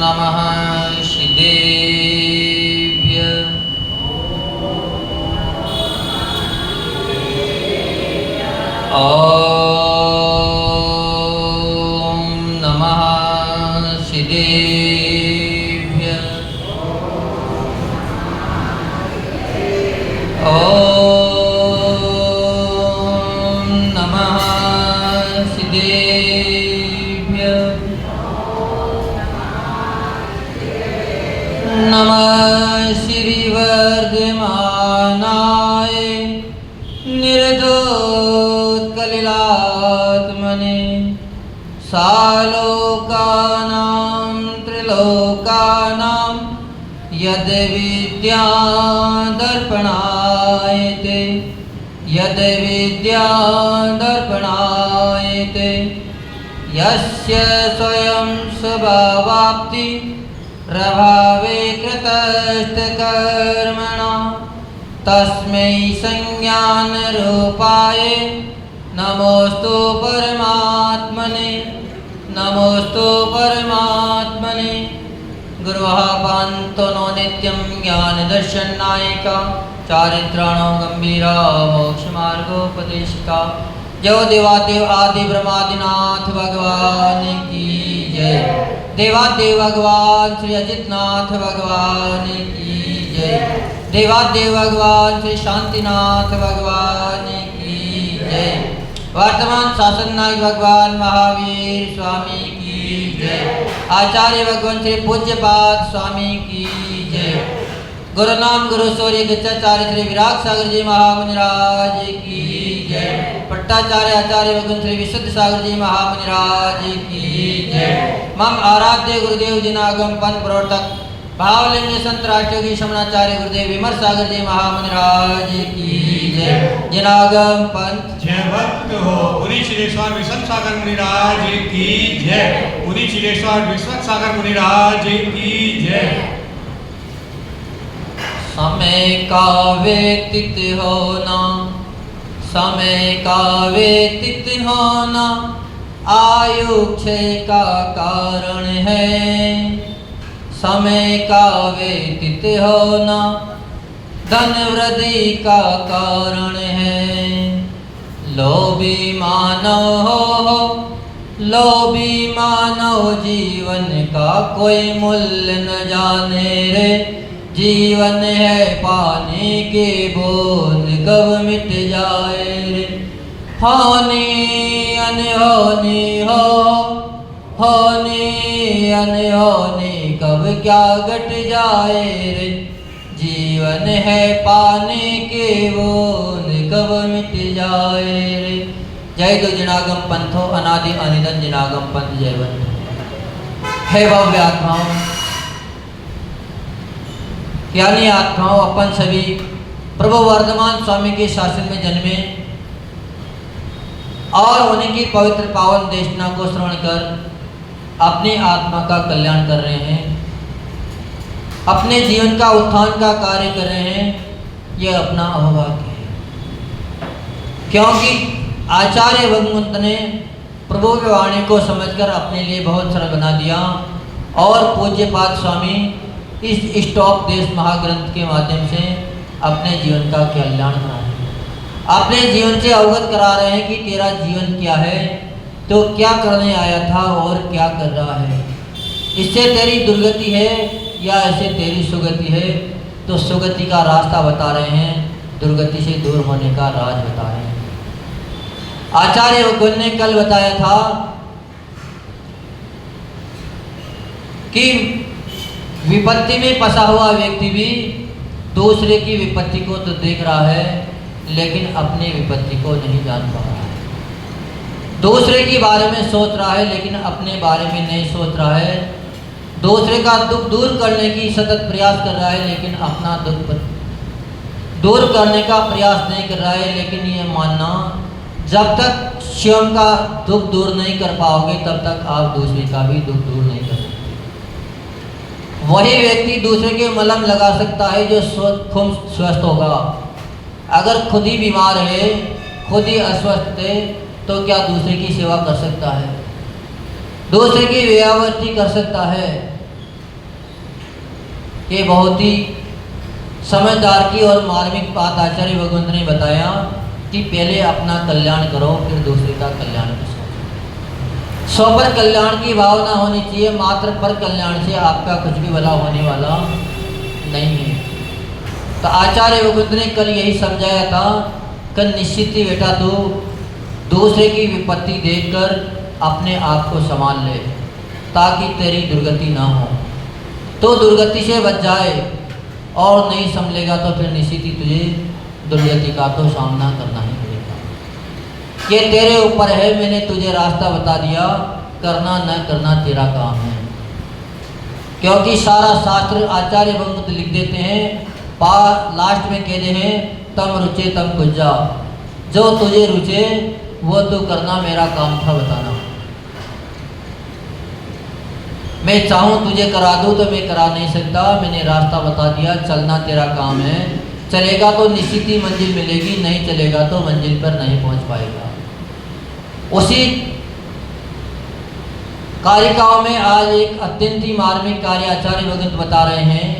नमः श्रीदेव्य। ॐ नमः श्रीदेव्य। ॐ नमः श्रीदेव्य। नमः श्रीवर्धमानाय निर्धोत्कलिलात्मने सालोकानां त्रिलोकानां यद्विद्यादर्पणायते यद्विद्यादर्पणायते यस्य स्वयं स्वभावाप्ति प्रभावे कृतस्तकर्मणा तस्मै संज्ञानरूपाय नमोस्तु परमात्मने नमोस्तु परमात्मने। गुरुः पान्तो नो नित्यं ज्ञानदर्शननायिका चारित्राणो गंभीरा मोक्षमार्गोपदेशिका। जय देवादेव आदि ब्रह्मादिनाथ भगवान की जय। देवादेव भगवान श्री अजितनाथ भगवान की जय। देवादेव भगवान श्री शांतिनाथ भगवान की जय। वर्तमान शासन नायक भगवान महावीर स्वामी की जय। आचार्य भगवान श्री पूज्यपाद स्वामी की जय। गुरु नाम गुरु सूर्य गच्छाचार्य श्री विराग सागर जी महामुनिराज की जय। पट्टाचार्य आचार्य भगवान श्री विशुद्ध सागर जी महामुनिराज की जय। मम आराध्य गुरुदेव जिनागम पंथ प्रवर्तक भावलिंग संत राष्ट्रयोगी शमनाचार्य गुरुदेव विमर सागर जी महामुनिराज की जय। जिनागम पंथ जय भक्त हो पुरी चिलेश्वर विश्व सागर मुनिराज की जय। पुरी चिलेश्वर विश्व सागर मुनिराज की जय। समय का व्यतीत होना समय का व्यतीत होना आयु क्षय का कारण है। समय का व्यतीत होना धन वृद्धि का कारण है। लोभी मानव जीवन का कोई मूल्य न जाने रे। जीवन है पानी के बूंद कब मिट जाए रे। होनी अनहोनी हो होनी अनहोनी कब क्या घट जाए रे। जीवन है पानी के बूंद कब मिट जाए रे। जय दो जिनागम पंथो अनादि अनिधन जिनागम पंथ जय बंधु। हे भव्य आत्माओं यानी आत्माओं अपन सभी प्रभु वर्धमान स्वामी के शासन में जन्मे और उन्हीं की पवित्र पावन देशना को श्रवण कर अपनी आत्मा का कल्याण कर रहे हैं। अपने जीवन का उत्थान का कार्य कर रहे हैं। यह अपना अहोभाग्य है क्योंकि आचार्य भगवंत ने प्रभु की वाणी को समझकर अपने लिए बहुत सरल बना दिया और पूज्यपाद स्वामी इस स्टॉप देश महाग्रंथ के माध्यम से अपने जीवन का कल्याण करा रहे हैं। अपने जीवन से अवगत करा रहे हैं कि तेरा जीवन क्या है, तो क्या करने आया था और क्या कर रहा है। इससे तेरी दुर्गति है या ऐसे तेरी सुगति है। तो सुगति का रास्ता बता रहे हैं, दुर्गति से दूर होने का राज बता रहे हैं। आचार्य भगवान ने कल बताया था कि विपत्ति में फंसा हुआ व्यक्ति भी दूसरे की विपत्ति को तो देख रहा है लेकिन अपनी विपत्ति को नहीं जान पा रहा है। दूसरे के बारे में सोच रहा है लेकिन अपने बारे में नहीं सोच रहा है। दूसरे का दुख दूर करने की सतत प्रयास कर रहा है लेकिन अपना दुख दूर करने का प्रयास नहीं कर रहा है। लेकिन ये मानना जब तक स्वयं का दुख दूर नहीं कर पाओगे तब तक आप दूसरे का भी दुख दूर नहीं कर सकते। वही व्यक्ति दूसरे के मलहम लगा सकता है जो खुद स्वस्थ होगा। अगर खुद ही बीमार है, खुद ही अस्वस्थ है, तो क्या दूसरे की सेवा कर सकता है? दूसरे की व्यावृत्ति कर सकता है। ये बहुत ही समझदार की और मार्मिक बात आचार्य भगवंत ने बताया कि पहले अपना कल्याण करो, फिर दूसरे का कल्याण करो। स्वपर कल्याण की भावना होनी चाहिए, मात्र पर कल्याण से आपका कुछ भी भला होने वाला नहीं है। तो आचार्य भगवंत ने कल यही समझाया था, कल निश्चित ही बेटा तू दूसरे की विपत्ति देखकर अपने आप को संभाल ले, ताकि तेरी दुर्गति ना हो। तो दुर्गति से बच जाए, और नहीं संभलेगा तो फिर निश्चित ही तुझे दुर्गति का तो सामना करना ही पड़ेगा। ये तेरे ऊपर है, मैंने तुझे रास्ता बता दिया, करना न करना तेरा काम है। क्योंकि सारा शास्त्र आचार्य भगवंत लिख देते हैं, लास्ट में कहते हैं तम रुचे तम गुज्जा, जो तुझे रुचे वो तू करना, मेरा काम था बताना। मैं चाहूँ तुझे करा दूँ तो मैं करा नहीं सकता, मैंने रास्ता बता दिया, चलना तेरा काम है। चलेगा तो निश्चित ही मंजिल मिलेगी, नहीं चलेगा तो मंजिल पर नहीं पहुँच पाएगा। उसी कारिकाओं में आज एक अत्यंत ही मार्मिक कार्य आचार्य भगवंत बता रहे हैं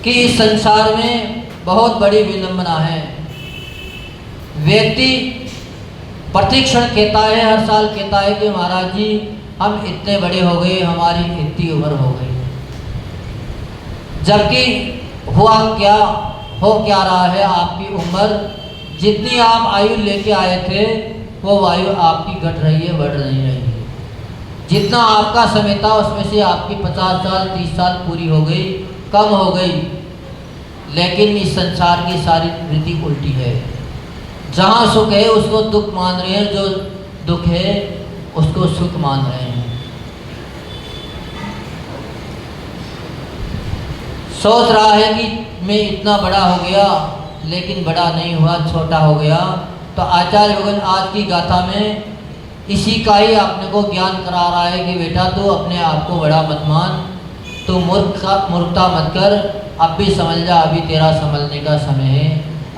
कि इस संसार में बहुत बड़ी विडंबना है। व्यक्ति प्रतिक्षण कहता है, हर साल कहता है कि महाराज जी हम इतने बड़े हो गए, हमारी इतनी उम्र हो गई, जबकि हो क्या रहा है। आपकी उम्र जितनी आप आयु लेके आए थे वो आयु आपकी घट रही है, बढ़ नहीं रही है। जितना आपका समय था उसमें से आपकी 50 साल 30 साल पूरी हो गई, कम हो गई। लेकिन इस संसार की सारी वृत्ति उल्टी है। जहाँ सुख है उसको दुख मान रहे हैं, जो दुख है उसको सुख मान रहे हैं। सोच रहा है कि मैं इतना बड़ा हो गया, लेकिन बड़ा नहीं हुआ, छोटा हो गया। तो आचार्य भगवान आज की गाथा में इसी का ही अपने को ज्ञान करा रहा है कि बेटा तू अपने आप को बड़ा मत मान, तू मूर्खता मत कर, अब भी समझ जा, अभी तेरा संभलने का समय है।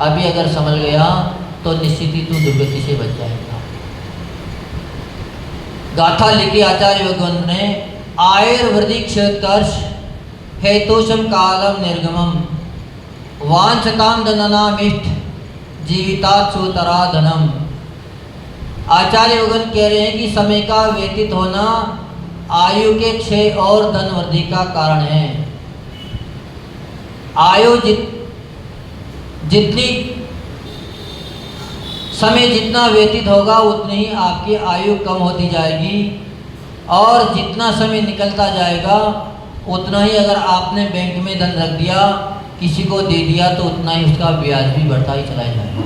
अभी अगर संभल गया तो निश्चित ही तू दुर्गति से बच जाएगा। गाथा लिखी आचार्य भगवंत ने, आयुर्वृद्धि क्षेत्रकर्ष हेतुषम कालम निर्गमम वांछताम धननामिष्ट जीवितात् सुतरा धनम। आचार्य भगवंत कह रहे हैं कि समय का व्यतीत होना आयु के क्षय और धन वृद्धि का कारण है। आयु जितनी समय जितना व्यतीत होगा उतनी ही आपकी आयु कम होती जाएगी, और जितना समय निकलता जाएगा उतना ही अगर आपने बैंक में धन रख दिया, किसी को दे दिया, तो उतना ही उसका ब्याज भी बढ़ता ही चला जाएगा।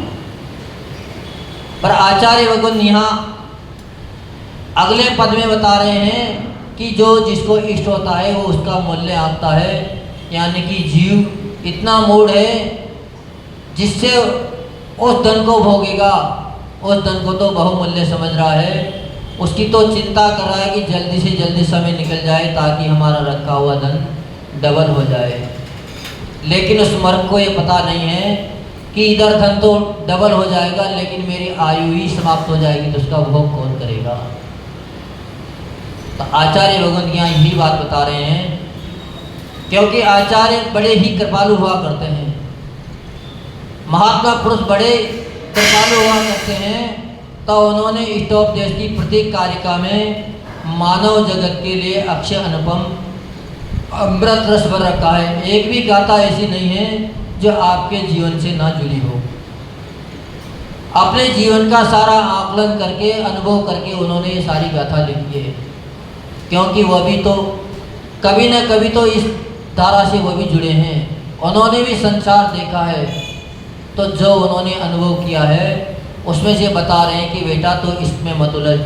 पर आचार्य भगवान यहाँ अगले पद में बता रहे हैं कि जो जिसको इष्ट होता है वो उसका मूल्य आंकता है। यानी कि जीव इतना मूढ़ है जिससे उस धन को भोगेगा, उस धन को तो बहुमूल्य समझ रहा है, उसकी तो चिंता कर रहा है कि जल्दी से जल्दी समय निकल जाए ताकि हमारा रखा हुआ धन डबल हो जाए। लेकिन उस मर्द को ये पता नहीं है कि इधर धन तो डबल हो जाएगा, लेकिन मेरी आयु ही समाप्त हो जाएगी, तो उसका भोग कौन करेगा। तो आचार्य भगवंत यहाँ यही बात बता रहे हैं, क्योंकि आचार्य बड़े ही कृपालु हुआ करते हैं। महात्मा पुरुष बड़े कृपालु हुआ करते हैं। तो उन्होंने इष्टोपदेश की प्रत्येक कारिका में मानव जगत के लिए अक्षय अनुपम अमृत रस भर रखा है। एक भी गाथा ऐसी नहीं है जो आपके जीवन से ना जुड़ी हो। अपने जीवन का सारा आकलन करके, अनुभव करके उन्होंने ये सारी गाथा लिखी है, क्योंकि वह भी तो कभी न कभी तो इस धारा से वह भी जुड़े हैं। उन्होंने भी संसार देखा है, तो जो उन्होंने अनुभव किया है उसमें से बता रहे हैं कि बेटा तो इसमें मत उलझ,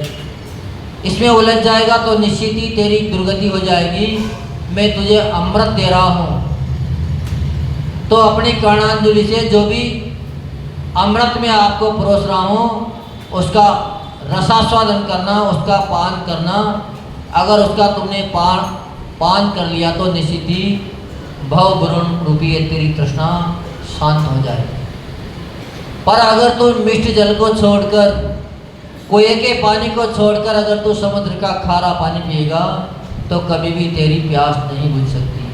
इसमें उलझ जाएगा तो निश्चित ही तेरी दुर्गति हो जाएगी। मैं तुझे अमृत दे रहा हूँ, तो अपनी कर्णांजलि से जो भी अमृत में आपको परोस रहा हूँ उसका रसास्वादन करना, उसका पान करना। अगर उसका तुमने पान कर लिया तो निश्चित ही भव वरुण रूपी तेरी तृष्णा शांत हो जाएगी। पर अगर तुम मिष्ट जल को छोड़कर कुएं के पानी को छोड़कर अगर तू समुद्र का खारा पानी पिएगा तो कभी भी तेरी प्यास नहीं बुझ सकती।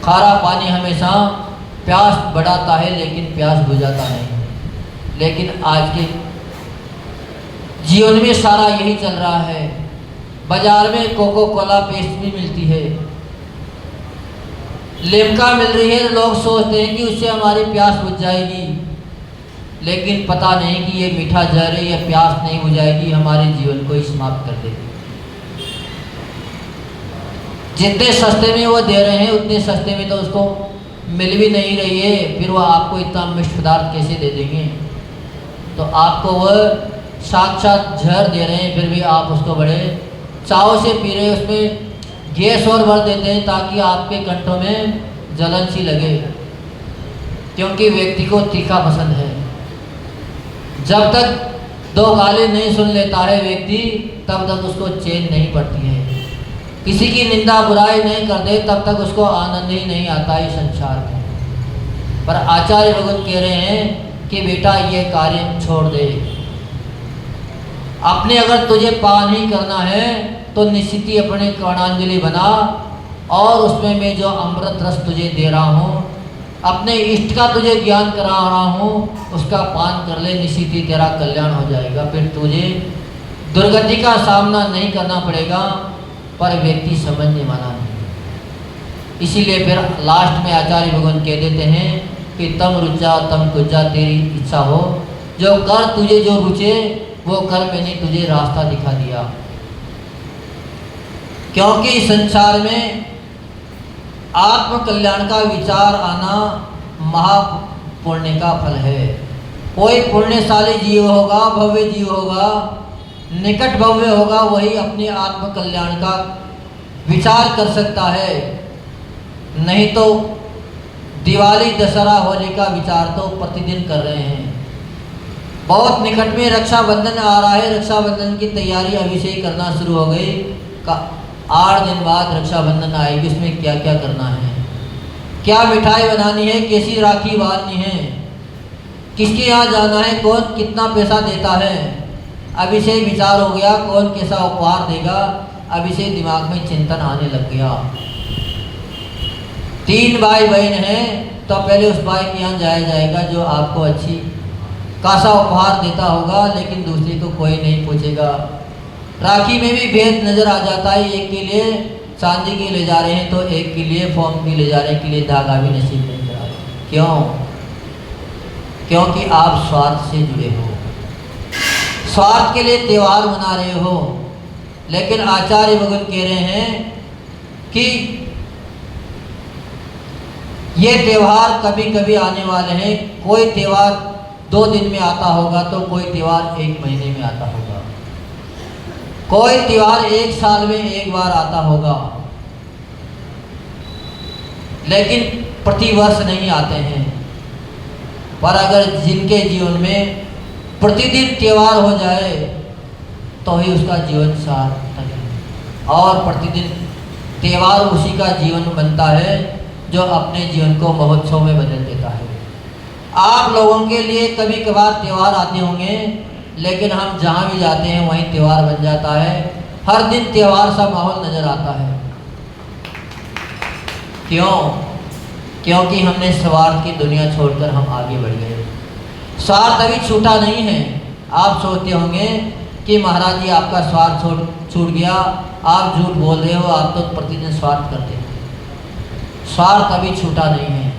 खारा पानी हमेशा प्यास बढ़ाता है लेकिन प्यास बुझाता नहीं। लेकिन आज के जीवन में सारा यही चल रहा है। बाजार में कोको कोला पेस्ट भी मिलती है, लिम्का मिल रही है, लोग सोचते हैं कि उससे हमारी प्यास बुझ जाएगी, लेकिन पता नहीं कि ये मीठा जहर है, ये प्यास नहीं बुझाएगी, हमारे जीवन को ही समाप्त कर देगी। जितने सस्ते में वो दे रहे हैं उतने सस्ते में तो उसको मिल भी नहीं रही है, फिर वो आपको इतना मिष्ट पदार्थ कैसे दे देंगे। तो आपको वह साक्षात जहर दे रहे हैं, फिर भी आप उसको बड़े चाव से पी रहे हैं। उसमें गैस और भर देते हैं ताकि आपके कंठों में जलन सी लगे, क्योंकि व्यक्ति को तीखा पसंद है। जब तक दो गाली नहीं सुन लेता है व्यक्ति, तब तक उसको चैन नहीं पड़ती है। किसी की निंदा बुराई नहीं कर दे तब तक उसको आनंद ही नहीं आता इस संसार में। पर आचार्य भगवान कह रहे हैं कि बेटा ये कार्य छोड़ दे। अपने अगर तुझे पान ही करना है तो निश्चित ही अपने कर्णांजलि बना और उसमें मैं जो अमृत रस तुझे दे रहा हूँ, अपने इष्ट का तुझे ज्ञान करा रहा हूँ, उसका पान कर ले, निश्चित ही तेरा कल्याण हो जाएगा। फिर तुझे दुर्गति का सामना नहीं करना पड़ेगा। पर व्यक्ति समझने वाला नहीं। इसीलिए फिर लास्ट में आचार्य भगवान कह देते हैं कि तम रुचा तम कुजा, तेरी इच्छा हो, जो कर तुझे जो रुचे वो कर, मैंने तुझे रास्ता दिखा दिया। क्योंकि संसार में आत्म कल्याण का विचार आना महापुण्य का फल है। कोई पुण्यशाली जीव होगा, भव्य जीव होगा, निकट भव्य होगा, वही अपने आत्म कल्याण का विचार कर सकता है। नहीं तो दिवाली दशहरा होली का विचार तो प्रतिदिन कर रहे हैं। बहुत निकट में रक्षाबंधन आ रहा है, रक्षाबंधन की तैयारी अभी से ही करना शुरू हो गई। 8 दिन बाद रक्षाबंधन आएगी, उसमें क्या क्या करना है, क्या मिठाई बनानी है, कैसी राखी बांधनी है, किसके यहाँ जाना है, कौन कितना पैसा देता है, अभी से विचार हो गया। कौन कैसा उपहार देगा, अभी से दिमाग में चिंतन आने लग गया। 3 भाई बहन हैं तो पहले उस भाई के यहाँ जाया जाएगा जो आपको अच्छी खासा उपहार देता होगा, लेकिन दूसरे को कोई नहीं पूछेगा। राखी में भी भेद नज़र आ जाता है। एक के लिए चांदी की ले जा रहे हैं तो एक के लिए फोम की ले जा रहे हैं, के लिए धागा भी नसीब नहीं करा रहे। क्यों? क्योंकि आप स्वार्थ से जुड़े हो, स्वार्थ के लिए त्यौहार मना रहे हो। लेकिन आचार्य भगवान कह रहे हैं कि ये त्यौहार कभी कभी आने वाले हैं। कोई त्यौहार 2 दिन में आता होगा तो कोई त्यौहार 1 महीने में आता होगा, कोई त्यौहार 1 साल में 1 बार आता होगा, लेकिन प्रतिवर्ष नहीं आते हैं। पर अगर जिनके जीवन में प्रतिदिन त्यौहार हो जाए तो ही उसका जीवन सार्थक है। और प्रतिदिन त्यौहार उसी का जीवन बनता है जो अपने जीवन को महोत्सव में बदल देता है। आप लोगों के लिए कभी कभार त्यौहार आते होंगे, लेकिन हम जहाँ भी जाते हैं वहीं त्यौहार बन जाता है। हर दिन त्यौहार सा माहौल नज़र आता है। क्यों? क्योंकि हमने स्वार्थ की दुनिया छोड़कर हम आगे बढ़ गए। स्वार्थ अभी छूटा नहीं है। आप सोचते होंगे कि महाराज जी आपका स्वार्थ छूट गया, आप झूठ बोल रहे हो, आप तो प्रतिदिन स्वार्थ करते हो। स्वार्थ अभी छूटा नहीं है,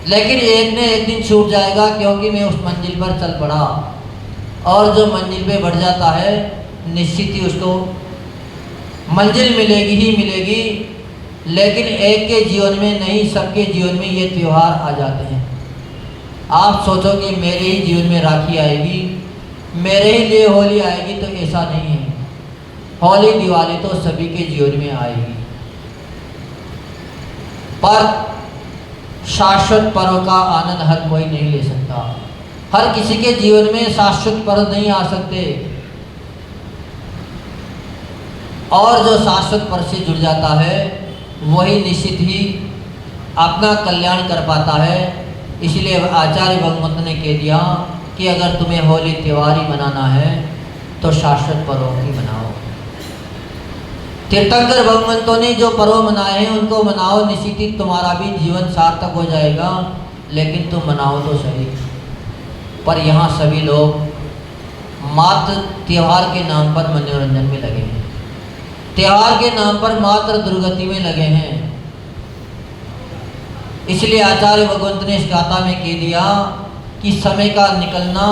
लेकिन एक न एक दिन छूट जाएगा, क्योंकि मैं उस मंजिल पर चल पड़ा। और जो मंजिल पे बढ़ जाता है निश्चित ही उसको मंजिल मिलेगी ही मिलेगी। लेकिन एक के जीवन में नहीं, सबके जीवन में ये त्यौहार आ जाते हैं। आप सोचो कि मेरे ही जीवन में राखी आएगी, मेरे ही लिए होली आएगी, तो ऐसा नहीं है। होली दिवाली तो सभी के जीवन में आएगी, पर शाश्वत पर्व का आनंद हर कोई नहीं ले सकता। हर किसी के जीवन में शाश्वत पर्व नहीं आ सकते। और जो शाश्वत पर्व से जुड़ जाता है वही निश्चित ही अपना कल्याण कर पाता है। इसलिए आचार्य भगवंत ने कह दिया कि अगर तुम्हें होली त्यौहार ही मनाना है तो शाश्वत पर्वों की मनाओ। तीर्थंकर भगवंतों ने जो पर्व मनाए हैं उनको मनाओ, निश्चित तुम्हारा भी जीवन सार्थक हो जाएगा। लेकिन तुम मनाओ तो सही। पर यहाँ सभी लोग मात्र त्योहार के नाम पर मनोरंजन में लगे हैं, त्योहार के नाम पर मात्र दुर्गति में लगे हैं। इसलिए आचार्य भगवंत ने इस गाथा में कह दिया कि समय का निकलना,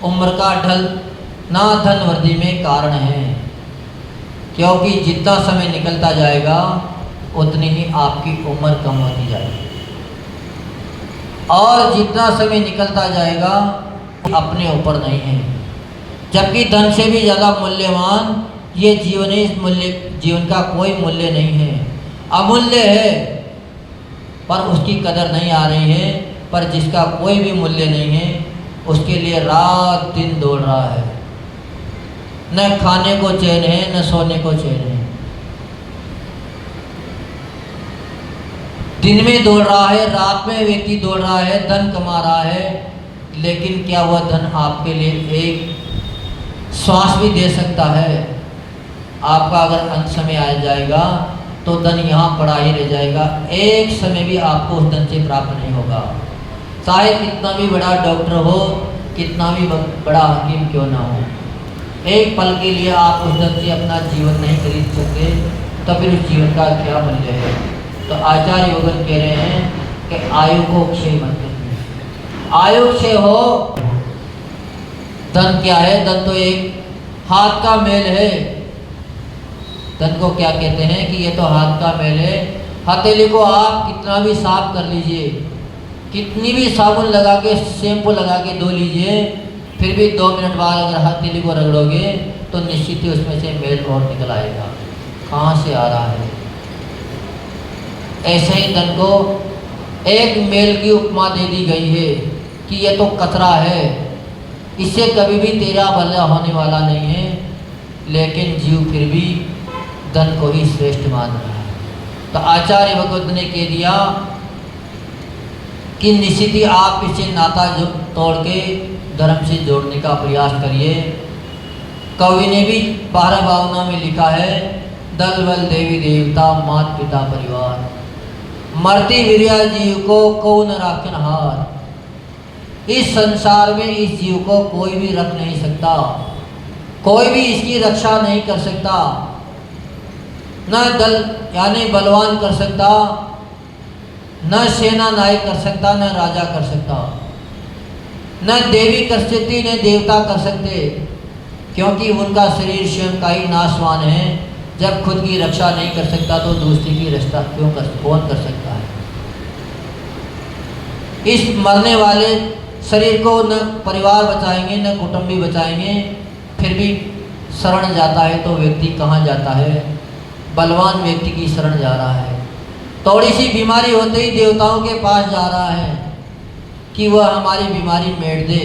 उम्र का ढलना धन वृद्धि में कारण है। क्योंकि जितना समय निकलता जाएगा उतनी ही आपकी उम्र कम होती जाएगी, और जितना समय निकलता जाएगा अपने ऊपर नहीं है। जबकि धन से भी ज़्यादा मूल्यवान ये जीवन है। इस जीवन का कोई मूल्य नहीं है, अमूल्य है, पर उसकी कदर नहीं आ रही है। पर जिसका कोई भी मूल्य नहीं है उसके लिए रात दिन दौड़ रहा है, न खाने को चैन है न सोने को चैन है। दिन में दौड़ रहा है, रात में व्यक्ति दौड़ रहा है, धन कमा रहा है। लेकिन क्या वह धन आपके लिए एक श्वास भी दे सकता है? आपका अगर अंत समय आ जाएगा तो धन यहाँ पड़ा ही रह जाएगा, एक समय भी आपको उस धन से प्राप्त नहीं होगा। चाहे कितना भी बड़ा डॉक्टर हो, कितना भी बड़ा हकीम क्यों ना हो, एक पल के लिए आप उस धन से अपना जीवन नहीं खरीद सकते, तो फिर उस जीवन का क्या मूल्य है? तो आचार्य योगन कह रहे हैं कि आयु को क्षय मत करिए। आयु क्षय हो, धन क्या है? धन तो एक हाथ का मेल है। धन को क्या कहते हैं कि ये तो हाथ का मेल है। हथेली को आप कितना भी साफ कर लीजिए, कितनी भी साबुन लगा के, शैम्पू लगा के धो लीजिए, फिर भी 2 मिनट बाद अगर हथेली को रगड़ोगे तो निश्चित ही उसमें से मेल और निकल आएगा। कहाँ से आ रहा है? ऐसे ही धन को एक मेल की उपमा दे दी गई है कि ये तो कचरा है, इससे कभी भी तेरा भला होने वाला नहीं है। लेकिन जीव फिर भी धन को ही श्रेष्ठ मान रहा है। तो आचार्य भगवत ने कह दिया कि निश्चित ही आप इसे नाता तोड़ के धर्म से जोड़ने का प्रयास करिए। कवि ने भी 12 भावना में लिखा है, दल बल देवी देवता मात पिता परिवार, मरती वीरिया जीव को कौन राखन हार। इस संसार में इस जीव को कोई भी रख नहीं सकता, कोई भी इसकी रक्षा नहीं कर सकता। न दल यानी बलवान कर सकता, न सेना नायक कर सकता, न राजा कर सकता, न देवी कर सकती न देवता कर सकते, क्योंकि उनका शरीर स्वयं का ही नाशवान है। जब खुद की रक्षा नहीं कर सकता तो दूसरी की रक्षा कौन कर सकता है? इस मरने वाले शरीर को न परिवार बचाएंगे न कुटुंबी बचाएंगे, फिर भी शरण जाता है तो व्यक्ति कहाँ जाता है? बलवान व्यक्ति की शरण जा रहा है। थोड़ी सी बीमारी होते ही देवताओं के पास जा रहा है कि वह हमारी बीमारी मेट दे,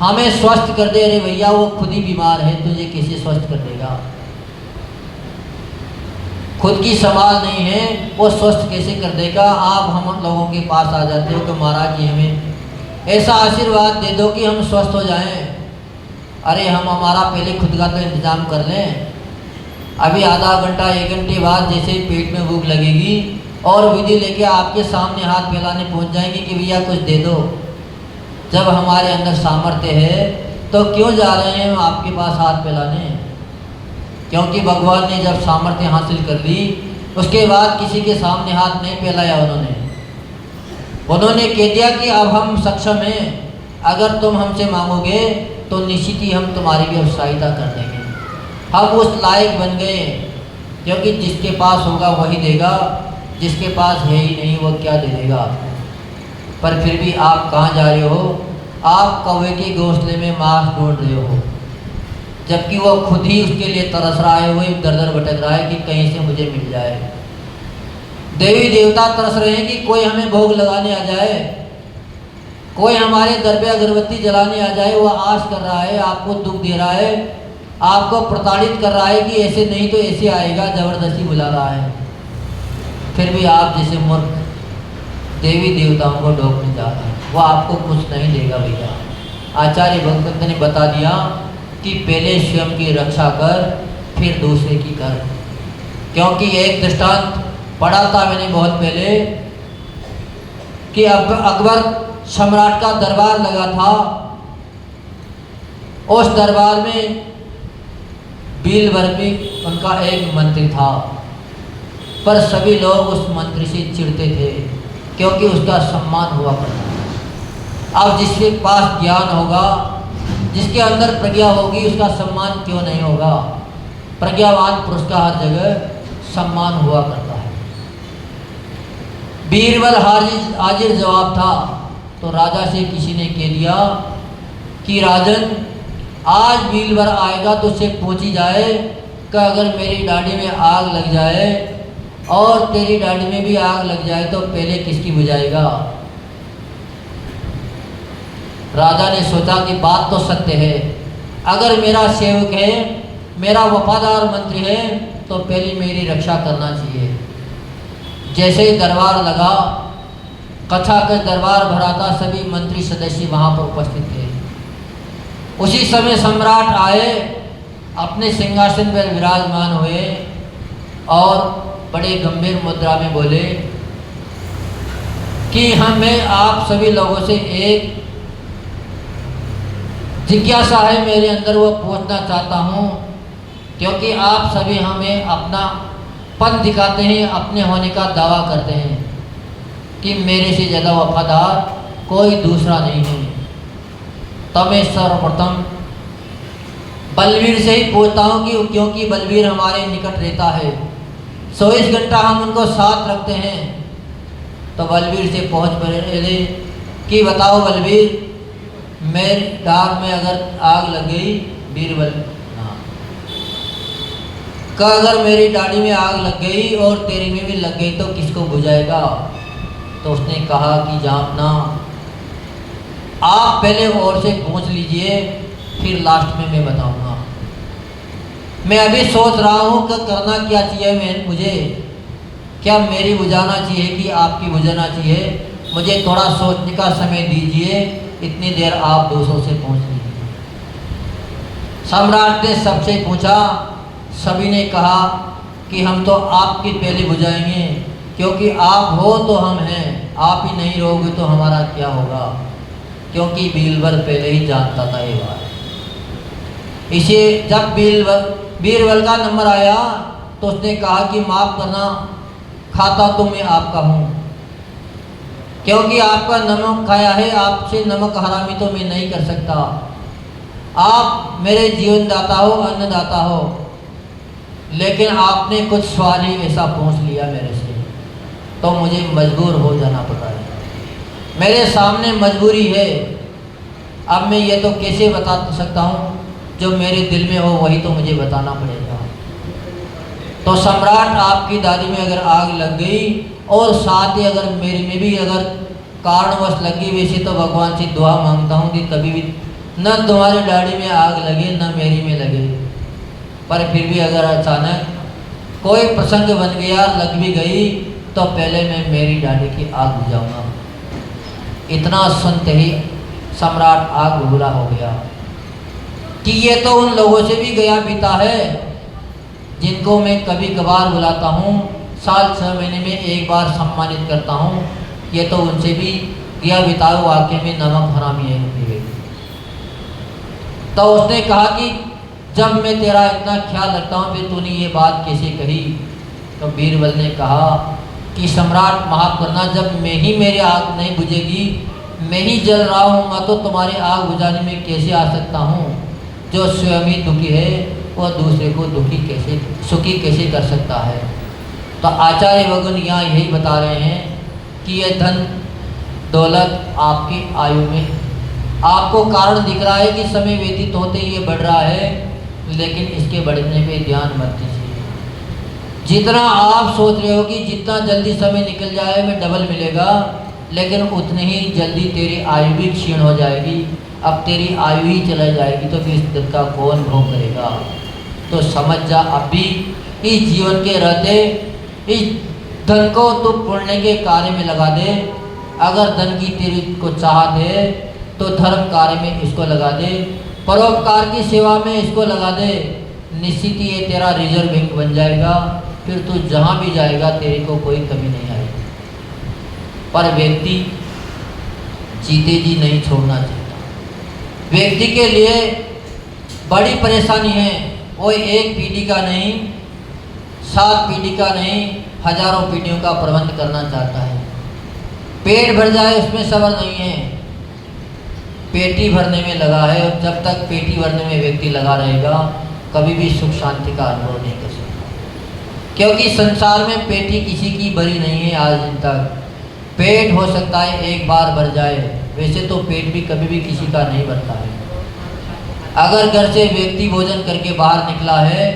हमें स्वस्थ कर दे। अरे भैया वो खुद ही बीमार है, तुझे कैसे स्वस्थ कर देगा? खुद की संभाल नहीं है, वो स्वस्थ कैसे कर देगा? आप हम लोगों के पास आ जाते हो कि महाराज जी हमें ऐसा आशीर्वाद दे दो कि हम स्वस्थ हो जाएं। अरे हम हमारा पहले खुद का तो इंतजाम कर लें। अभी आधा घंटा 1 घंटे बाद जैसे ही पेट में भूख लगेगी और विधि लेके आपके सामने हाथ फैलाने पहुंच जाएंगे कि भैया कुछ दे दो। जब हमारे अंदर सामर्थ्य है तो क्यों जा रहे हैं हम आपके पास हाथ फैलाने? क्योंकि भगवान ने जब सामर्थ्य हासिल कर ली उसके बाद किसी के सामने हाथ नहीं फैलाया। उन्होंने कह दिया कि अब हम सक्षम हैं, अगर तुम हमसे मांगोगे तो निश्चित ही हम तुम्हारी भी सहायता कर देंगे। हम उस लायक बन गए, क्योंकि जिसके पास होगा वही देगा, जिसके पास है ही नहीं वो क्या दे देगा आपको। पर फिर भी आप कहाँ जा रहे हो? आप कौवे के घोंसले में मांस ढूंढ रहे हो, जबकि वो खुद ही उसके लिए तरस रहा है, वही दर दर भटक रहा है कि कहीं से मुझे मिल जाए। देवी देवता तरस रहे हैं कि कोई हमें भोग लगाने आ जाए, कोई हमारे दर पे अगरबत्ती जलाने आ जाए। वो आस कर रहा है, आपको दुख दे रहा है, आपको प्रताड़ित कर रहा है कि ऐसे नहीं तो ऐसे आएगा, जबरदस्ती बुला रहा है। फिर भी आप जैसे मूर्ख देवी देवताओं को ढोकने जा रहे हैं, वो आपको कुछ नहीं देगा भैया। आचार्य भगवंत ने बता दिया कि पहले स्वयं की रक्षा कर, फिर दूसरे की कर। क्योंकि एक दृष्टांत पढ़ा था मैंने बहुत पहले कि अकबर सम्राट का दरबार लगा था। उस दरबार में बीरबल भी उनका एक मंत्री था, पर सभी लोग उस मंत्री से चिढ़ते थे क्योंकि उसका सम्मान हुआ करता था। अब जिसके पास ज्ञान होगा, जिसके अंदर प्रज्ञा होगी, उसका सम्मान क्यों नहीं होगा? प्रज्ञावान पुरुष का हर जगह सम्मान हुआ करता है। बीरबल हाजिर जवाब था। तो राजा से किसी ने कह दिया कि राजन, आज बीरबल आएगा तो उससे पूछी जाए कि अगर मेरी दाढ़ी में आग लग जाए और तेरी दाढ़ी में भी आग लग जाए तो पहले किसकी बुझाएगा? राजा ने सोचा कि बात तो सत्य है, अगर मेरा सेवक है, मेरा वफादार मंत्री है, तो पहले मेरी रक्षा करना चाहिए। जैसे ही दरबार लगा, कथा का दरबार भरा था, सभी मंत्री सदस्य वहाँ पर उपस्थित थे। उसी समय सम्राट आए, अपने सिंहासन पर विराजमान हुए और बड़े गंभीर मुद्रा में बोले कि मैं आप सभी लोगों से एक जिज्ञासा है मेरे अंदर, वो पूछना चाहता हूँ, क्योंकि आप सभी हमें अपना पन दिखाते हैं, अपने होने का दावा करते हैं कि मेरे से ज़्यादा वफादार कोई दूसरा नहीं है। तो मैं सर्वप्रथम बलवीर से ही पूछता हूँ कि क्योंकि बलवीर हमारे निकट रहता है, 24 घंटा हम उनको साथ रखते हैं। तो बलवीर से पहुँच पड़े कि बताओ बलवीर, मेरी दाग में अगर आग लग गई, बीरबल का अगर मेरी दाढ़ी में आग लग गई और तेरी में भी लग गई तो किसको बुझाएगा? तो उसने कहा कि जापना, आप पहले और से पूछ लीजिए, फिर लास्ट में मैं बताऊंगा। मैं अभी सोच रहा हूँ कि करना क्या चाहिए मुझे, क्या मेरी बुझाना चाहिए कि आपकी बुझाना चाहिए? मुझे थोड़ा सोचने का समय दीजिए, इतनी देर आप दूसरों से पूछ लीजिए। सम्राट ने सबसे पूछा, सभी ने कहा कि हम तो आपकी पहले बुझाएंगे, क्योंकि आप हो तो हम हैं, आप ही नहीं रहोगे तो हमारा क्या होगा? क्योंकि बीरबल पहले ही जानता था ये बात। इसे जब बीरबल का नंबर आया तो उसने कहा कि माफ़ करना, खाता तो मैं आपका हूँ, क्योंकि आपका नमक खाया है, आपसे नमक हरामी तो मैं नहीं कर सकता। आप मेरे जीवन दाता हो, अन्नदाता हो, लेकिन आपने कुछ सवाल ही ऐसा पूछ लिया मेरे से, तो मुझे मजबूर हो जाना पड़ा है। मेरे सामने मजबूरी है, अब मैं ये तो कैसे बता सकता हूँ? जो मेरे दिल में हो वही तो मुझे बताना पड़ेगा। तो सम्राट, आपकी दाढ़ी में अगर आग लग गई और साथ ही अगर मेरे में भी अगर कारणवश लगी, वैसे तो भगवान से दुआ मांगता हूँ कि कभी भी न तुम्हारी दाढ़ी में आग लगे न मेरी में लगे, पर फिर भी अगर अचानक कोई प्रसंग बन गया, लग भी गई, तो पहले मैं मेरी दाढ़ी की आग बुझाऊंगा। इतना सुनते ही सम्राट आग बबूला हो गया कि ये तो उन लोगों से भी गया बीता है जिनको मैं कभी कभार बुलाता हूँ, साल 6 महीने में एक बार सम्मानित करता हूँ। ये तो उनसे भी गया बिताए वाकई में नमक हरामी है। तो उसने कहा कि जब मैं तेरा इतना ख्याल रखता हूँ फिर तूने ये बात कैसे कही? तो बीरबल ने कहा कि सम्राट माफ़ करना, जब मैं ही मेरी आग नहीं बुझेगी, मैं ही जल रहा हूँगा तो तुम्हारी आग बुझाने में कैसे आ सकता हूँ? जो स्वयं ही दुखी है वह दूसरे को सुखी कैसे कर सकता है? तो आचार्य भगवान यहाँ यही बता रहे हैं कि ये धन दौलत आपकी आयु में आपको कारण दिख रहा है कि समय व्यतीत होते ही ये बढ़ रहा है, लेकिन इसके बढ़ने पे ध्यान मत दीजिए। जितना आप सोच रहे हो कि जितना जल्दी समय निकल जाए में डबल मिलेगा, लेकिन उतनी ही जल्दी तेरी आयु भी क्षीण हो जाएगी। अब तेरी आयु ही चला जाएगी तो फिर इस दिन का कौन भोग करेगा? तो समझ जा, अब भी इस जीवन के रहते इस धन को तू पुण्य के कार्य में लगा दे। अगर धन की तेरी को चाहत है तो धर्म कार्य में इसको लगा दे। परोपकार की सेवा में इसको लगा दे, निश्चित ही ये तेरा रिजर्व बैंक बन जाएगा। फिर तू जहाँ भी जाएगा तेरे को कोई कमी नहीं आएगी। पर व्यक्ति जीते जी नहीं छोड़ना चाहता। व्यक्ति के लिए बड़ी परेशानी है। वो एक पीढ़ी का नहीं, 7 पीढ़ी का नहीं, हजारों पीढ़ियों का प्रबंध करना चाहता है। पेट भर जाए उसमें सब्र नहीं है, पेटी भरने में लगा है। और जब तक पेटी भरने में व्यक्ति लगा रहेगा कभी भी सुख शांति का अनुभव नहीं कर सकता। क्योंकि संसार में पेटी किसी की भरी नहीं है आज दिन तक। पेट हो सकता है एक बार भर जाए, वैसे तो पेट भी कभी भी किसी का नहीं भरता है। अगर घर से व्यक्ति भोजन करके बाहर निकला है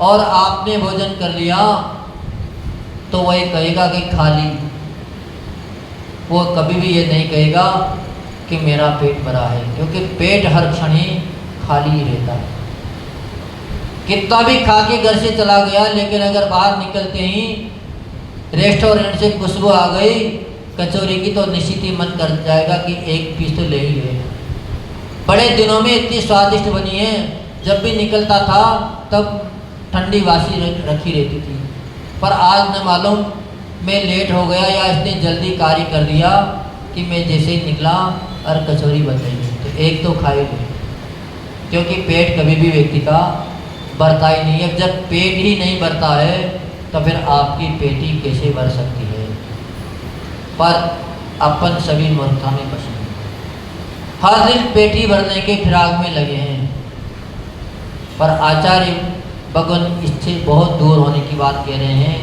और आपने भोजन कर लिया तो वही कहेगा कि खाली। वो कभी भी ये नहीं कहेगा कि मेरा पेट भरा है, क्योंकि पेट हर क्षण ही खाली ही रहता है। कितना भी खा के घर से चला गया, लेकिन अगर बाहर निकलते ही रेस्टोरेंट से खुशबू आ गई कचौरी की तो निश्चित ही मन कर जाएगा कि एक पीस तो ले ही ले। बड़े दिनों में इतनी स्वादिष्ट बनी है, जब भी निकलता था तब ठंडी बासी रखी रहती थी। पर आज न मालूम मैं लेट हो गया या इसने जल्दी कार्य कर दिया कि मैं जैसे ही निकला और कचौरी बन रही है तो एक तो खाई नहीं। क्योंकि पेट कभी भी व्यक्ति का भरता ही नहीं है। जब पेट ही नहीं भरता है तो फिर आपकी पेटी कैसे भर सकती है। पर अपन सभी मूर्खता में फंसे हैं। हर दिन पेटी भरने के फिराक में लगे हैं। पर आचार्य भगवान इससे बहुत दूर होने की बात कह रहे हैं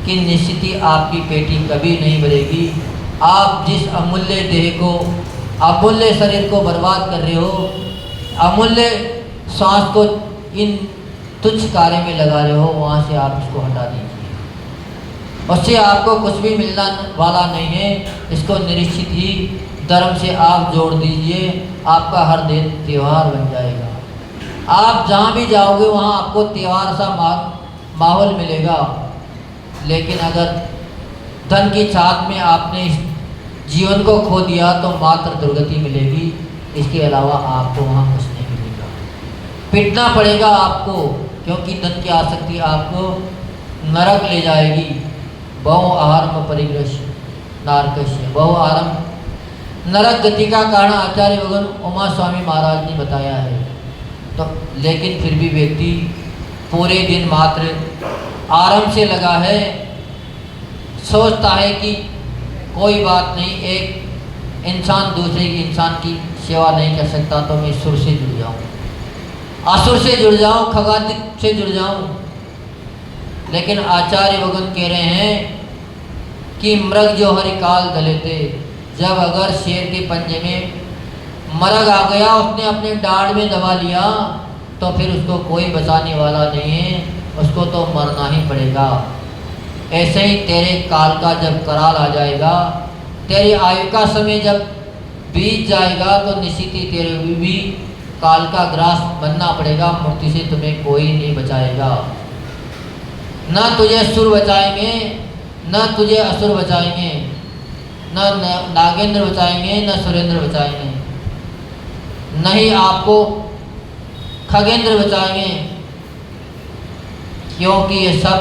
कि निश्चित ही आपकी पेटी कभी नहीं भरेगी। आप जिस अमूल्य देह को, अमूल्य शरीर को बर्बाद कर रहे हो, अमूल्य सांस को इन तुच्छ कार्य में लगा रहे हो, वहाँ से आप इसको हटा दीजिए। उससे आपको कुछ भी मिलना वाला नहीं है। इसको निश्चित ही धर्म से आप जोड़ दीजिए, आपका हर दिन त्यौहार बन जाएगा। आप जहाँ भी जाओगे वहाँ आपको त्यौहार सा माहौल मिलेगा। लेकिन अगर धन की चाहत में आपने इस जीवन को खो दिया तो मात्र दुर्गति मिलेगी। इसके अलावा आपको वहाँ कुछ नहीं मिलेगा। पिटना पड़ेगा आपको, क्योंकि धन की आसक्ति आपको नरक ले जाएगी। बहु आहारम परिग्रह नारकस्य, बहु आहारम नरक गति का कारण आचार्य भगवान उमा स्वामी महाराज ने बताया है। तो लेकिन फिर भी व्यक्ति पूरे दिन मात्र आराम से लगा है, सोचता है कि कोई बात नहीं, एक इंसान दूसरे इंसान की सेवा नहीं कर सकता तो मैं सुर से जुड़ जाऊँ, असुर से जुड़ जाऊँ, खगादिक से जुड़ जाऊँ। लेकिन आचार्य भगवान कह रहे हैं कि मृग जो हरिकाल दलेते, जब अगर शेर के पंजे में मरग आ गया, उसने अपने डाढ़ में दबा लिया तो फिर उसको कोई बचाने वाला नहीं है, उसको तो मरना ही पड़ेगा। ऐसे ही तेरे काल का जब कराल आ जाएगा, तेरी आयु का समय जब बीत जाएगा तो निश्चित ही तेरे भी काल का ग्रास बनना पड़ेगा। मृत्यु से तुम्हें कोई नहीं बचाएगा। न तुझे सुर बचाएंगे, न तुझे असुर बचाएंगे, न नागेंद्र बचाएंगे, न सुरेंद्र बचाएंगे, न ही आपको खगेंद्र बचाएंगे, क्योंकि ये सब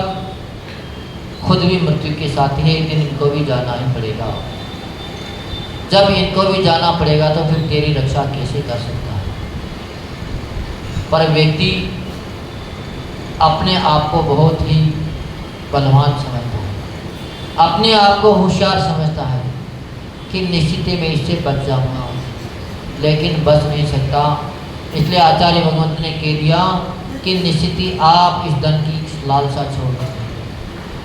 खुद भी मृत्यु के साथ ही एक दिन इनको भी जाना ही पड़ेगा। जब इनको भी जाना पड़ेगा तो फिर तेरी रक्षा कैसे कर सकता है। पर व्यक्ति अपने आप को बहुत ही बलवान समझता है, अपने आप को होशियार समझता है कि निश्चित ही मैं इससे बच जाऊंगा, लेकिन बच नहीं सकता। इसलिए आचार्य भगवंत ने कह दिया कि निश्चित ही आप इस धन की लालसा छोड़ दीजिए,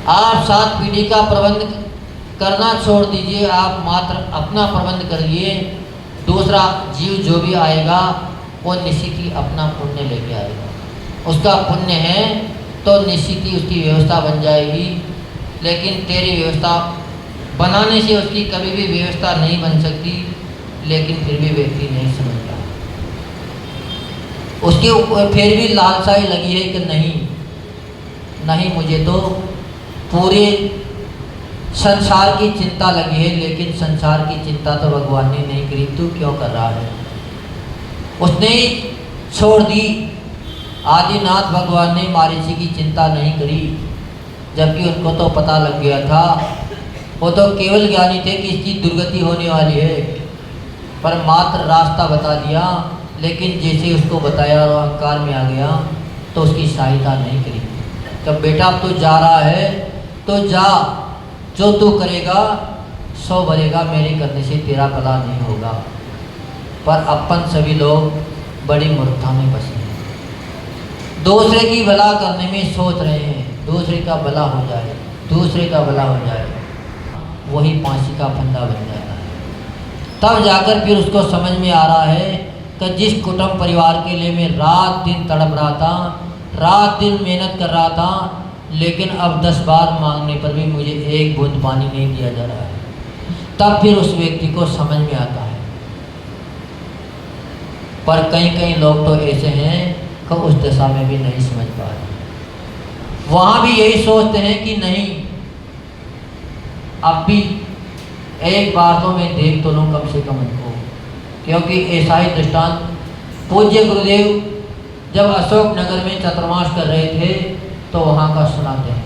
आप 7 पीढ़ी का प्रबंध करना छोड़ दीजिए, आप मात्र अपना प्रबंध करिए। दूसरा जीव जो भी आएगा वो निश्चित ही अपना पुण्य लेके आएगा। उसका पुण्य है तो निश्चित ही उसकी व्यवस्था बन जाएगी। लेकिन तेरी व्यवस्था बनाने से उसकी कभी भी व्यवस्था नहीं बन सकती। लेकिन फिर भी व्यक्ति नहीं समझता, उसके ऊपर फिर भी लालसा ही लगी है कि नहीं मुझे तो पूरे संसार की चिंता लगी है, लेकिन संसार की चिंता तो भगवान ने नहीं करी, तू क्यों कर रहा है। उसने ही छोड़ दी। आदिनाथ भगवान ने मरीचि की चिंता नहीं करी, जबकि उनको तो पता लग गया था। वो तो केवल ज्ञानी थे कि इसकी दुर्गति होने वाली है, पर मात्र रास्ता बता दिया। लेकिन जैसे उसको बताया और अहंकार में आ गया तो उसकी सहायता नहीं करी। जब बेटा अब तू जा रहा है तो जा, जो तू करेगा सो भरेगा, मेरे करने से तेरा भला नहीं होगा। पर अपन सभी लोग बड़ी मूर्खता में फंसे हैं। दूसरे की भला करने में सोच रहे हैं, दूसरे का भला हो जाए, दूसरे का भला हो जाए, वही फांसी का फंदा बन जाता है। तब जाकर फिर उसको समझ में आ रहा है कि जिस कुटुंब परिवार के लिए मैं रात दिन तड़प रहा था, रात दिन मेहनत कर रहा था, लेकिन अब 10 बार मांगने पर भी मुझे एक बूंद पानी नहीं दिया जा रहा है। तब फिर उस व्यक्ति को समझ में आता है। पर कई लोग तो ऐसे हैं कि उस दशा में भी नहीं समझ पा रहे। वहाँ भी यही सोचते हैं कि नहीं, अब भी एक बार तो मैं देख तो लूँ कम से कम उनको। क्योंकि ऐसा ही दृष्टांत पूज्य गुरुदेव जब अशोक नगर में चतुर्मास कर रहे थे तो वहाँ का सुनाते हैं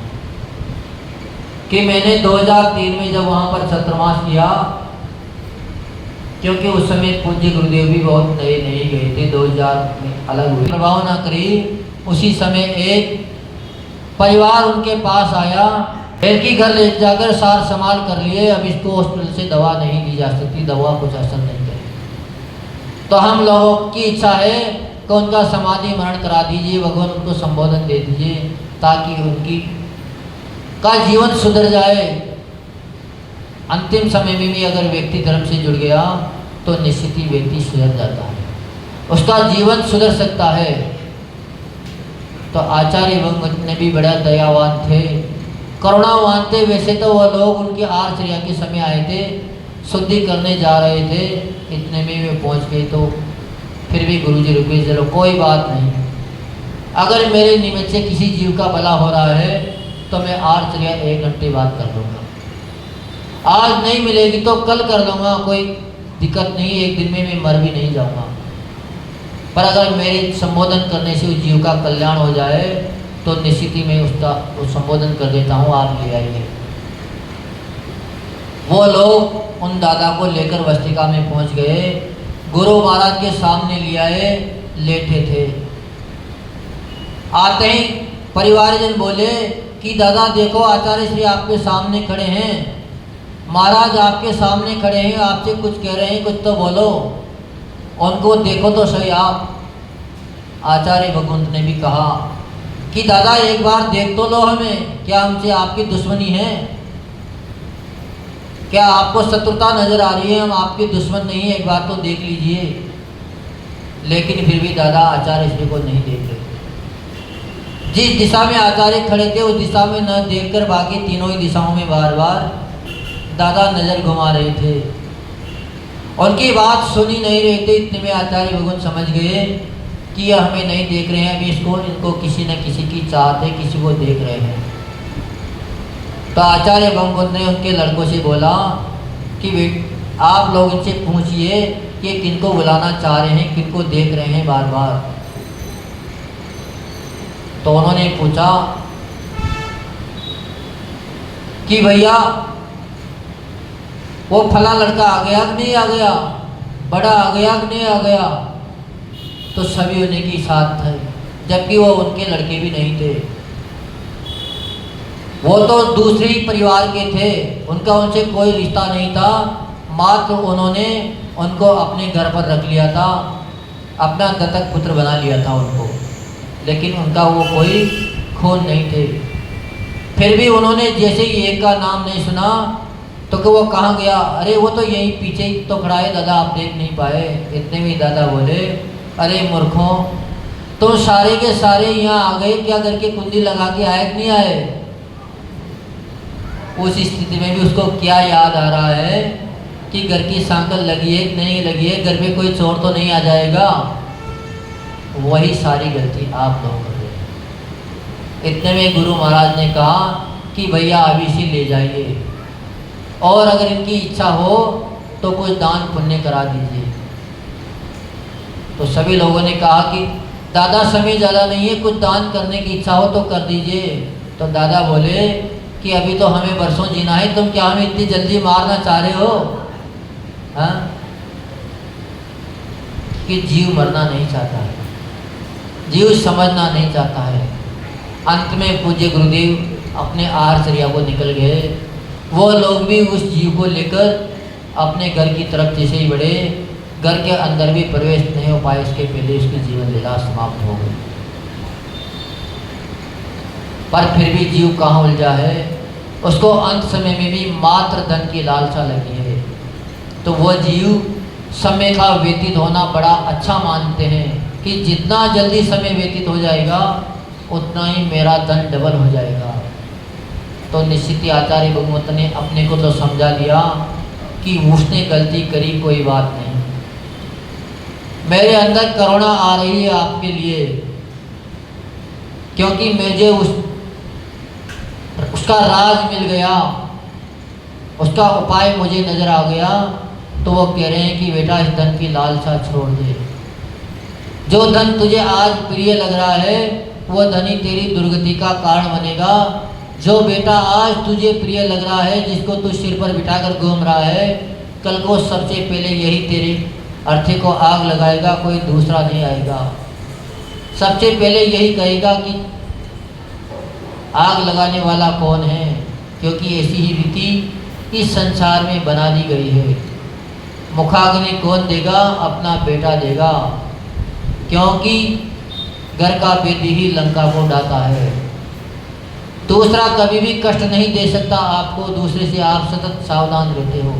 कि मैंने 2003 में जब वहाँ पर चतुर्मास किया, क्योंकि उस समय पूज्य गुरुदेव भी बहुत नए गए थे, 2000 में अलग हुए, प्रभाव ना करी। उसी समय एक परिवार उनके पास आया, की घर ले जाकर सार संभाल कर लिए, अब इसको हॉस्पिटल से दवा नहीं दी जा सकती, दवा कुछ असर नहीं करेगी। तो हम लोगों की इच्छा है कि उनका समाधि मरण करा दीजिए, भगवान उनको संबोधन दे दीजिए, ताकि उनकी का जीवन सुधर जाए। अंतिम समय में भी अगर व्यक्ति धर्म से जुड़ गया तो निश्चित ही व्यक्ति सुधर जाता है, उसका जीवन सुधर सकता है। तो आचार्य भगवत ने भी बड़ा दयावान थे, करुणावान थे। वैसे तो वह लोग उनके आर्चर्या के समय आए थे, शुद्धि करने जा रहे थे, इतने में वे पहुंच गए। तो फिर भी गुरुजी रुके, चलो कोई बात नहीं, अगर मेरे निमित्त से किसी जीव का भला हो रहा है तो मैं आर्चर्या 1 घंटे बाद कर लूँगा। आज नहीं मिलेगी तो कल कर लूँगा, कोई दिक्कत नहीं, एक दिन में मैं मर भी नहीं जाऊँगा। पर अगर मेरे संबोधन करने से उस जीव का कल्याण हो जाए तो निश्चित ही मैं उसका संबोधन कर देता हूँ, आप ले आइए। वो लोग उन दादा को लेकर वस्तिका में पहुँच गए, गुरु महाराज के सामने ले आए, लेटे थे। आते ही परिवारजन बोले कि दादा देखो आचार्य श्री आपके सामने खड़े हैं, महाराज आपके सामने खड़े हैं, आपसे कुछ कह रहे हैं, कुछ तो बोलो, उनको देखो तो सही आप। आचार्य भगवंत ने भी कहा कि दादा एक बार देख तो लो हमें, क्या हमसे आपकी दुश्मनी है? क्या आपको शत्रुता नजर आ रही है? हम आपके दुश्मन नहीं है, एक बार तो देख लीजिए। लेकिन फिर भी दादा आचार्य श्री को नहीं देख रहे। जिस दिशा में आचार्य खड़े थे उस दिशा में न देखकर बाकी तीनों ही दिशाओं में बार बार दादा नजर घुमा रहे थे। उनकी बात सुनी नहीं रहे थे। इतने में आचार्य भगवान समझ गए कि यह हमें नहीं देख रहे हैं, अभी इनको किसी न किसी की चाहत है, किसी को देख रहे हैं। तो आचार्य भगवान ने उनके लड़कों से बोला कि आप लोग इनसे पूछिए कि किनको बुलाना चाह रहे हैं, किनको देख रहे हैं बार बार। तो उन्होंने पूछा कि भैया वो फला लड़का आ गया कि नहीं आ गया, बड़ा आ गया कि नहीं आ गया? तो सभी उन्हीं के साथ थे, जबकि वो उनके लड़के भी नहीं थे। वो तो दूसरे ही परिवार के थे, उनका उनसे कोई रिश्ता नहीं था, मात्र उन्होंने उनको अपने घर पर रख लिया था, अपना दत्तक पुत्र बना लिया था उनको, लेकिन उनका वो कोई खून नहीं थे। फिर भी उन्होंने जैसे ही एक का नाम नहीं सुना तो कि वो कहाँ गया, अरे वो तो यहीं पीछे ही तो खड़ा है दादा, आप देख नहीं पाए। इतने में दादा बोले, अरे मूर्खों, तुम सारे के सारे यहाँ आ गए, क्या घर के कुंडी लगा के आए कि नहीं आए? उस स्थिति में भी उसको क्या याद आ रहा है कि घर की सांकल लगी है कि नहीं लगी है, घर में कोई चोर तो नहीं आ जाएगा। वही सारी गलती आप लोग कर रहे हैं। इतने में गुरु महाराज ने कहा कि भैया अभी से ले जाइए, और अगर इनकी इच्छा हो तो कुछ दान पुण्य करा दीजिए। तो सभी लोगों ने कहा कि दादा समय ज़्यादा नहीं है, कुछ दान करने की इच्छा हो तो कर दीजिए। तो दादा बोले कि अभी तो हमें बरसों जीना है, तुम क्या हमें इतनी जल्दी मारना चाह रहे हो? हाँ, कि जीव मरना नहीं चाहता है, जीव समझना नहीं चाहता है। अंत में पूज्य गुरुदेव अपने आहारचर्या को निकल गए। वो लोग भी उस जीव को लेकर अपने घर की तरफ जैसे ही बढ़े, घर के अंदर भी प्रवेश नहीं हो पाए, इसके पहले उसकी जीवन लीला समाप्त हो गई। पर फिर भी जीव कहाँ उलझा है, उसको अंत समय में भी मात्र धन की लालसा लगी है। तो वह जीव समय का व्यतीत होना बड़ा अच्छा मानते हैं कि जितना जल्दी समय व्यतीत हो जाएगा उतना ही मेरा धन डबल हो जाएगा। तो निश्चित ही आचार्य भगवत ने अपने को तो समझा लिया कि उसने गलती करी, कोई बात नहीं, मेरे अंदर करुणा आ रही है आपके लिए, क्योंकि मुझे उसका राज मिल गया, उसका उपाय मुझे नज़र आ गया। तो वो कह रहे हैं कि बेटा इस धन की लालसा छोड़ दे। जो धन तुझे आज प्रिय लग रहा है वो धन ही तेरी दुर्गति का कारण बनेगा। जो बेटा आज तुझे प्रिय लग रहा है, जिसको तू सिर पर बिठाकर घूम रहा है, कल को सबसे पहले यही तेरे अर्थी को आग लगाएगा, कोई दूसरा नहीं आएगा। सबसे पहले यही कहेगा कि आग लगाने वाला कौन है, क्योंकि ऐसी ही रीति इस संसार में बना दी गई है। मुखाग्नि कौन देगा? अपना बेटा देगा, क्योंकि घर का बेदी ही लंका को डाका है। दूसरा कभी भी कष्ट नहीं दे सकता आपको। दूसरे से आप सतत सावधान रहते हो,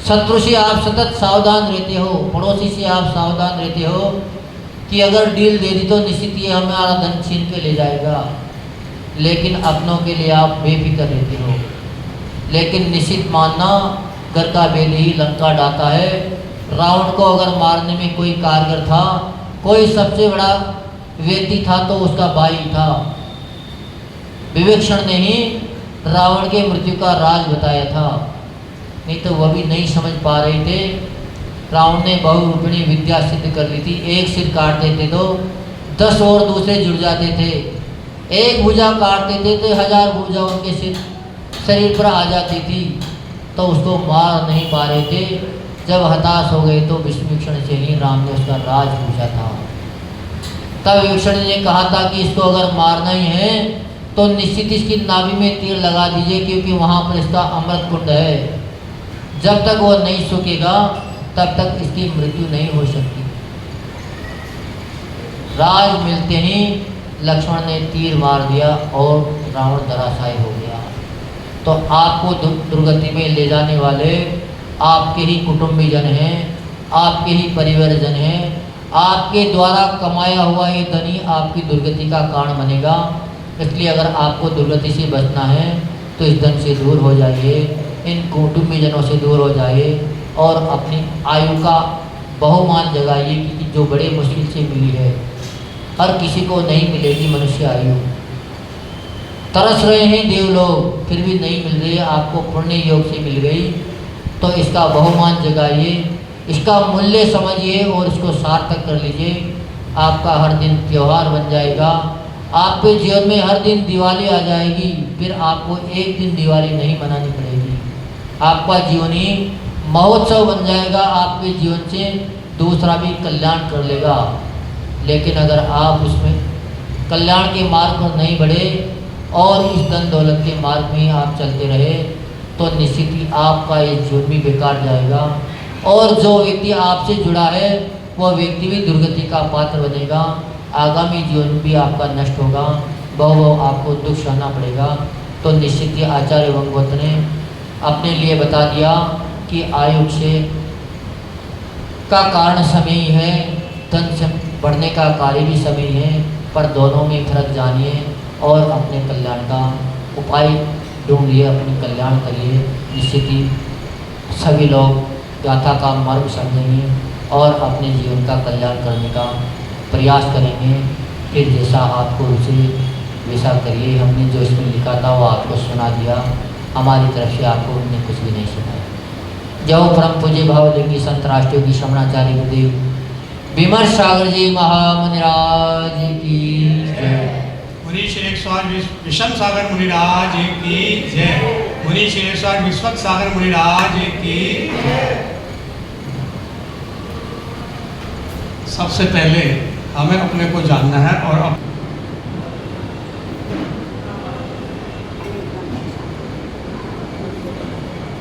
शत्रु से आप सतत सावधान रहते हो, पड़ोसी से आप सावधान रहते हो कि अगर डील दे दी तो निश्चित ये हमारा धन छीन के ले जाएगा। लेकिन अपनों के लिए आप बेफिक्र रहते हो। लेकिन निश्चित मानना, घर का बेदी ही लंका डाका है। रावण को अगर मारने में कोई कारगर था, कोई सबसे बड़ा व्यक्ति था तो उसका भाई था। विवेक्षण ने ही रावण के मृत्यु का राज बताया था, नहीं तो वह भी नहीं समझ पा रहे थे। रावण ने बहुरूपिणी विद्या सिद्ध कर ली थी। एक सिर काटते थे तो 10 और दूसरे जुड़ जाते थे। एक भुजा काटते थे तो 1000 भुजा उनके शरीर पर आ जाती थी, तो उसको मार नहीं पा रहे थे। जब हताश हो गए तो विष्णुवीक्षण से ही राम ने उसका राज पूछा था। तब विभीषण ने कहा था कि इसको अगर मारना ही है तो निश्चित इसकी नाभि में तीर लगा दीजिए, क्योंकि वहाँ पर इसका अमृत कुंड है। जब तक वो नहीं सूखेगा तब तक इसकी मृत्यु नहीं हो सकती। राज मिलते ही लक्ष्मण ने तीर मार दिया और रावण धराशायी हो गया। तो आपको दुर्गति में ले जाने वाले आपके ही कुटुंबीजन हैं, आपके ही परिवारजन हैं। आपके द्वारा कमाया हुआ ये धन ही आपकी दुर्गति का कारण बनेगा। इसलिए अगर आपको दुर्गति से बचना है तो इस धन से दूर हो जाइए, इन कुटुंबीजनों से दूर हो जाइए और अपनी आयु का बहुमान जगाइए कि जो बड़े मुश्किल से मिली है। हर किसी को नहीं मिलेगी मनुष्य आयु। तरस रहे हैं देव लोग, फिर भी नहीं मिल रही है, आपको पुण्य योग से मिल गई। तो इसका बहुमान जगाइए, इसका मूल्य समझिए और इसको सार्थक कर लीजिए। आपका हर दिन त्यौहार बन जाएगा। आपके जीवन में हर दिन दिवाली आ जाएगी, फिर आपको एक दिन दिवाली नहीं मनानी पड़ेगी। आपका जीवन ही महोत्सव बन जाएगा। आपके जीवन से दूसरा भी कल्याण कर लेगा। लेकिन अगर आप उसमें कल्याण के मार्ग पर नहीं बढ़े और इस धन दौलत के मार्ग में आप चलते रहे तो निश्चित ही आपका ये जीवन भी बेकार जाएगा और जो व्यक्ति आपसे जुड़ा है वह व्यक्ति भी दुर्गति का पात्र बनेगा। आगामी जीवन भी आपका नष्ट होगा, बहु आपको दुख सहना पड़ेगा। तो निश्चित ही आचार्य भगवत ने अपने लिए बता दिया कि आयु से का कारण समय ही है, धन से बढ़ने का कार्य भी समय है, पर दोनों में फर्क जानिए और अपने कल्याण का उपाय ढूंढिए, अपने कल्याण करिए। निश्चित ही सभी लोग गाथा का मार्ग समझेंगे और अपने जीवन का कल्याण करने का प्रयास करेंगे। फिर जैसा आपको रुचि वैसा करिए। हमने जो इसमें लिखा था वो आपको सुना दिया, हमारी तरफ से आपको हमने कुछ भी नहीं सुनाया। जय हो परम पूज्य भाव लिंगी संत राष्ट्रीय की श्रवणाचार्य गुरुदेव विमर्श सागर जी महामुनिराज की जय। मुनि श्रेष्ठ विषम सागर मुनिराज की जय। मुनि श्रेष्ठ विश्वत सागर मुनिराज की जय। सबसे पहले हमें अपने को जानना है और